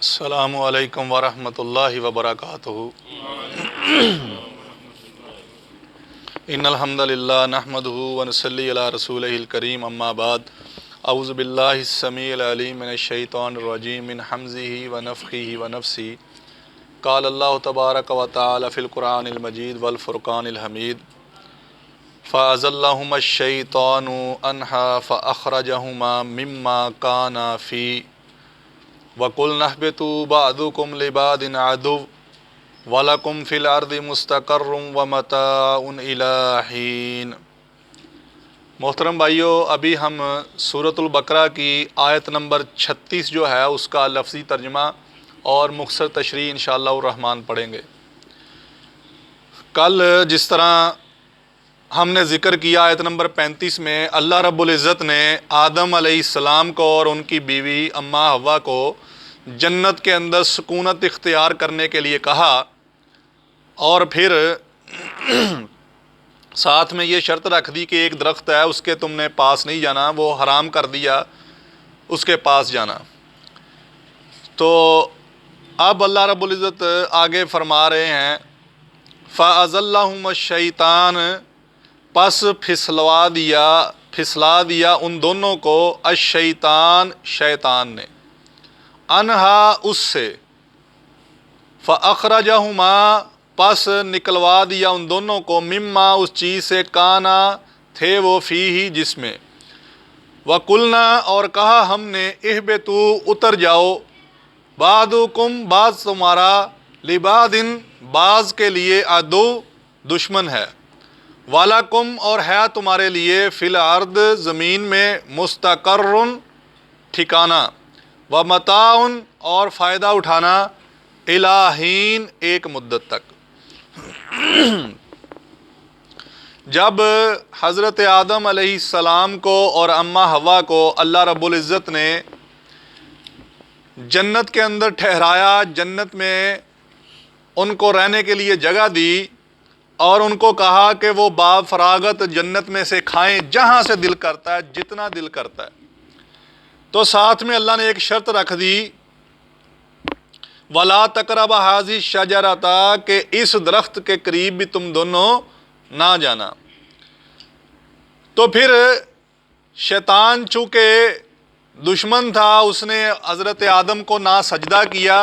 السلام علیکم ورحمۃ اللہ وبرکاتہ۔ ان الحمد للہ نحمدہ ونصلی علی رسولہ الکریم، اما بعد، اعوذ باللہ السمیع العلیم من الشیطان الرجیم من حمزہ ونفخہ ونفثہ۔ قال اللہ تبارک و تعالی فی القرآن المجید والفرقان الحمید، فأزلہما الشیطان عنہا فأخرجہما مما کانا فیہ وَقُلْنَا اهْبِطُوا بَعْضُكُمْ لِبَعْضٍ عَدُوٌّ وَلَكُمْ فِي الْأَرْضِ مُسْتَقَرٌّ وَمَتَاعٌ إِلَىٰ حِینٍ۔ محترم بھائیو، ابھی ہم سورۃ البقرہ کی آیت نمبر 36 جو ہے اس کا لفظی ترجمہ اور مختصر تشریح انشاءاللہ الرحمن پڑھیں گے۔ کل جس طرح ہم نے ذکر کیا آیت نمبر 35 میں اللہ رب العزت نے آدم علیہ السلام کو اور ان کی بیوی اماں حوا کو جنت کے اندر سکونت اختیار کرنے کے لیے کہا، اور پھر ساتھ میں یہ شرط رکھ دی کہ ایک درخت ہے اس کے تم نے پاس نہیں جانا، وہ حرام کر دیا اس کے پاس جانا۔ تو اب اللہ رب العزت آگے فرما رہے ہیں فَأَزَلَّهُمَا الشَّيْطَانُ، پس پھسلا دیا ان دونوں کو الشیطان، شیطان نے، انہا اس سے، فَأَخْرَجَهُمَا، پس نکلوا دیا ان دونوں کو، مما اس چیز سے، کانا تھے وہ، فیہ جس میں، وَقُلْنَا اور کہا ہم نے، اِہْبِطُوا اتر جاؤ، بَعْضُكُمْ بعض تمہارا، لِبَعْضٍ بعض کے لیے، عدو دشمن ہے، وَلَكُمْ اور ہے تمہارے لیے، فِی الْأَرْضِ زمین میں، مُسْتَقَرٌّ ٹھکانہ، وَمَتَاعٌ اور فائدہ اٹھانا، إِلَىٰ حِین ایک مدت تک۔ جب حضرت آدم علیہ السلام کو اور اماں حوا کو اللہ رب العزت نے جنت کے اندر ٹھہرایا، جنت میں ان کو رہنے کے لیے جگہ دی، اور ان کو کہا کہ وہ باب فراغت جنت میں سے کھائیں جہاں سے دل کرتا ہے، جتنا دل کرتا ہے، تو ساتھ میں اللہ نے ایک شرط رکھ دی، وَلَا تَقْرَبَا هَٰذِهِ الشَّجَرَةَ، کہ اس درخت کے قریب بھی تم دونوں نہ جانا۔ تو پھر شیطان چونکہ دشمن تھا، اس نے حضرت آدم کو نہ سجدہ کیا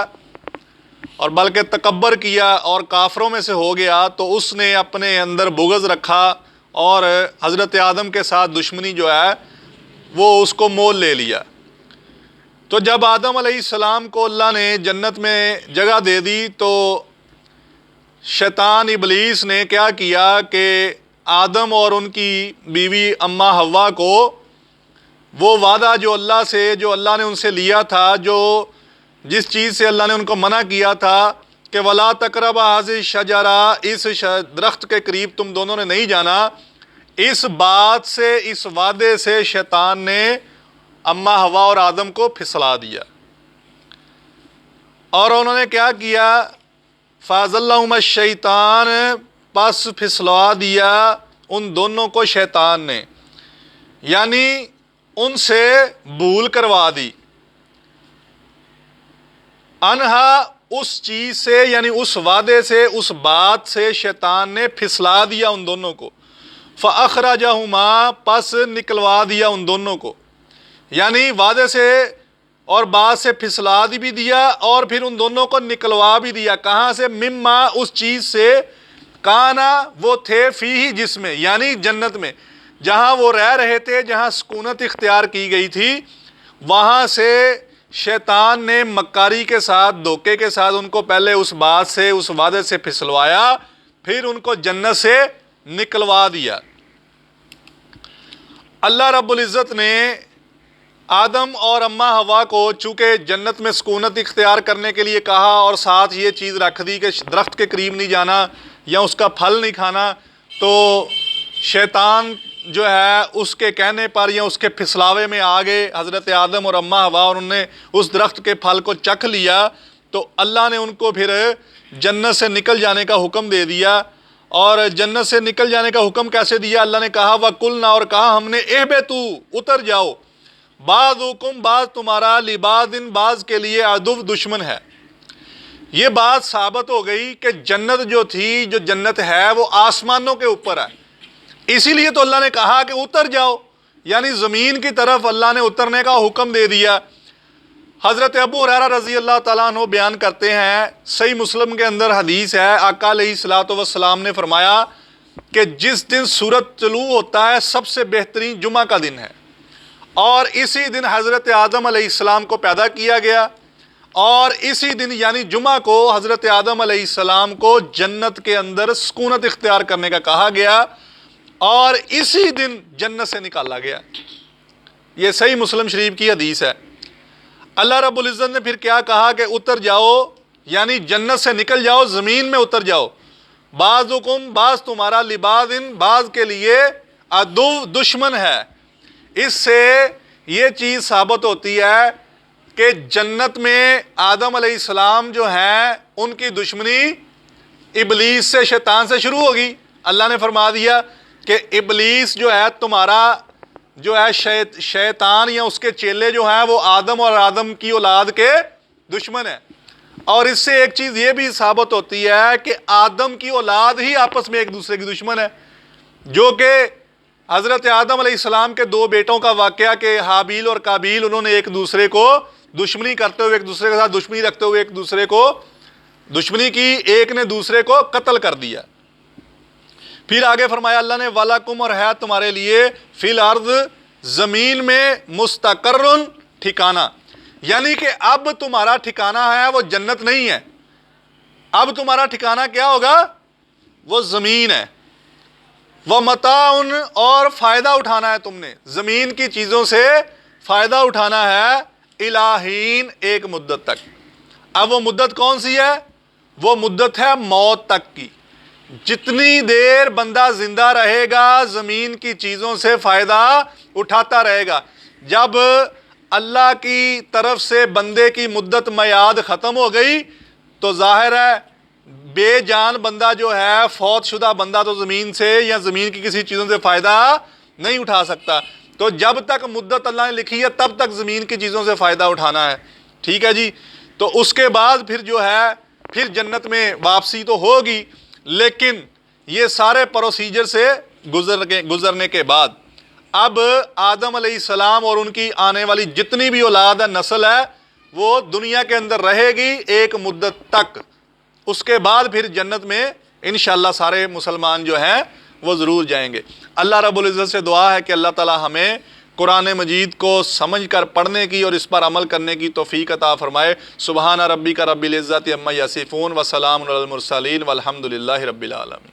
اور بلکہ تکبر کیا اور کافروں میں سے ہو گیا، تو اس نے اپنے اندر بغض رکھا اور حضرت آدم کے ساتھ دشمنی جو ہے وہ اس کو مول لے لیا۔ تو جب آدم علیہ السلام کو اللہ نے جنت میں جگہ دے دی، تو شیطان ابلیس نے کیا کیا کہ آدم اور ان کی بیوی اماں حوا کو وہ وعدہ جو اللہ نے ان سے لیا تھا، جس چیز سے اللہ نے ان کو منع کیا تھا کہ وَلَا تَقْرَبَا هَٰذِهِ الشَّجَرَةَ، اس درخت کے قریب تم دونوں نے نہیں جانا، اس بات سے، اس وعدے سے شیطان نے اماں حوا اور آدم کو پھسلا دیا، اور انہوں نے کیا کیا، فَأَزَلَّهُمَا الشَّيْطَانُ، پس پھسلا دیا ان دونوں کو شیطان نے، یعنی ان سے بھول کروا دی، انہا اس چیز سے، یعنی اس وعدے سے، اس بات سے شیطان نے پھسلا دیا ان دونوں کو، فَأَخْرَجَهُمَا، پس نکلوا دیا ان دونوں کو، یعنی وعدے سے اور بات سے پھسلا بھی دیا، اور پھر ان دونوں کو نکلوا بھی دیا، کہاں سے، مما اس چیز سے، کانا وہ تھے، فیہ جس میں، یعنی جنت میں، جہاں وہ رہ رہے تھے، جہاں سکونت اختیار کی گئی تھی، وہاں سے شیطان نے مکاری کے ساتھ، دھوکے کے ساتھ ان کو پہلے اس بات سے، اس وعدے سے پھسلوایا، پھر ان کو جنت سے نکلوا دیا۔ اللہ رب العزت نے آدم اور اماں حوا کو چونکہ جنت میں سکونت اختیار کرنے کے لیے کہا، اور ساتھ یہ چیز رکھ دی کہ درخت کے قریب نہیں جانا یا اس کا پھل نہیں کھانا، تو شیطان جو ہے اس کے کہنے پر یا اس کے پھسلاوے میں آگے حضرت آدم اور اماں حوا، اور انہوں نے اس درخت کے پھل کو چکھ لیا، تو اللہ نے ان کو پھر جنت سے نکل جانے کا حکم دے دیا۔ اور جنت سے نکل جانے کا حکم کیسے دیا؟ اللہ نے کہا وَقُلْنَا، اور کہا ہم نے، اِہْبِطُوا اتر جاؤ، بعضکم بعض تمہارا لبعض بعض کے لیے عدو دشمن ہے۔ یہ بات ثابت ہو گئی کہ جنت جو تھی، جو جنت ہے وہ آسمانوں کے اوپر ہے، اسی لیے تو اللہ نے کہا کہ اتر جاؤ، یعنی زمین کی طرف اللہ نے اترنے کا حکم دے دیا۔ حضرت ابو ہریرہ رضی اللہ تعالیٰ عنہ بیان کرتے ہیں، صحیح مسلم کے اندر حدیث ہے، آقا علیہ الصلوۃ والسلام نے فرمایا کہ جس دن سورج طلوع ہوتا ہے سب سے بہترین جمعہ کا دن ہے، اور اسی دن حضرت آدم علیہ السلام کو پیدا کیا گیا، اور اسی دن یعنی جمعہ کو حضرت آدم علیہ السلام کو جنت کے اندر سکونت اختیار کرنے کا کہا گیا، اور اسی دن جنت سے نکالا گیا۔ یہ صحیح مسلم شریف کی حدیث ہے۔ اللہ رب العزت نے پھر کیا کہا کہ اتر جاؤ، یعنی جنت سے نکل جاؤ، زمین میں اتر جاؤ۔ بعضکم بعض تمہارا لبعض بعض کے لیے عدو دشمن ہے۔ اس سے یہ چیز ثابت ہوتی ہے کہ جنت میں آدم علیہ السلام جو ہیں ان کی دشمنی ابلیس سے، شیطان سے شروع ہوگی۔ اللہ نے فرما دیا کہ ابلیس جو ہے تمہارا جو ہے شیطان یا اس کے چیلے جو ہیں وہ آدم اور آدم کی اولاد کے دشمن ہیں۔ اور اس سے ایک چیز یہ بھی ثابت ہوتی ہے کہ آدم کی اولاد ہی آپس میں ایک دوسرے کی دشمن ہے، جو کہ حضرت آدم علیہ السلام کے دو بیٹوں کا واقعہ کہ حابیل اور قابیل، انہوں نے ایک دوسرے کو دشمنی کرتے ہوئے، ایک دوسرے کے ساتھ دشمنی رکھتے ہوئے ایک دوسرے کو دشمنی کی، ایک نے دوسرے کو قتل کر دیا۔ پھر آگے فرمایا اللہ نے وَلَكُمْ، اور ہے تمہارے لیے، فی الارض زمین میں، مستقرن ٹھکانہ، یعنی کہ اب تمہارا ٹھکانہ ہے وہ جنت نہیں ہے، اب تمہارا ٹھکانہ کیا ہوگا؟ وہ زمین ہے۔ وَمَتَاعٌ، اور فائدہ اٹھانا ہے تم نے، زمین کی چیزوں سے فائدہ اٹھانا ہے، الہین، ایک مدت تک۔ اب وہ مدت کون سی ہے؟ وہ مدت ہے موت تک کی۔ جتنی دیر بندہ زندہ رہے گا زمین کی چیزوں سے فائدہ اٹھاتا رہے گا۔ جب اللہ کی طرف سے بندے کی مدت میعاد ختم ہو گئی تو ظاہر ہے بے جان بندہ جو ہے، فوت شدہ بندہ، تو زمین سے یا زمین کی کسی چیزوں سے فائدہ نہیں اٹھا سکتا۔ تو جب تک مدت اللہ نے لکھی ہے تب تک زمین کی چیزوں سے فائدہ اٹھانا ہے، ٹھیک ہے جی۔ تو اس کے بعد پھر جو ہے پھر جنت میں واپسی تو ہوگی، لیکن یہ سارے پروسیجر سے گزرنے کے بعد اب آدم علیہ السلام اور ان کی آنے والی جتنی بھی اولاد ہے، نسل ہے، وہ دنیا کے اندر رہے گی ایک مدت تک۔ اس کے بعد پھر جنت میں انشاءاللہ سارے مسلمان جو ہیں وہ ضرور جائیں گے۔ اللہ رب العزت سے دعا ہے کہ اللہ تعالی ہمیں قرآن مجید کو سمجھ کر پڑھنے کی اور اس پر عمل کرنے کی توفیق عطا فرمائے۔ سبحان ربک رب العزت عما یصفون وسلام علی المرسلین والحمد للہ رب العالمین۔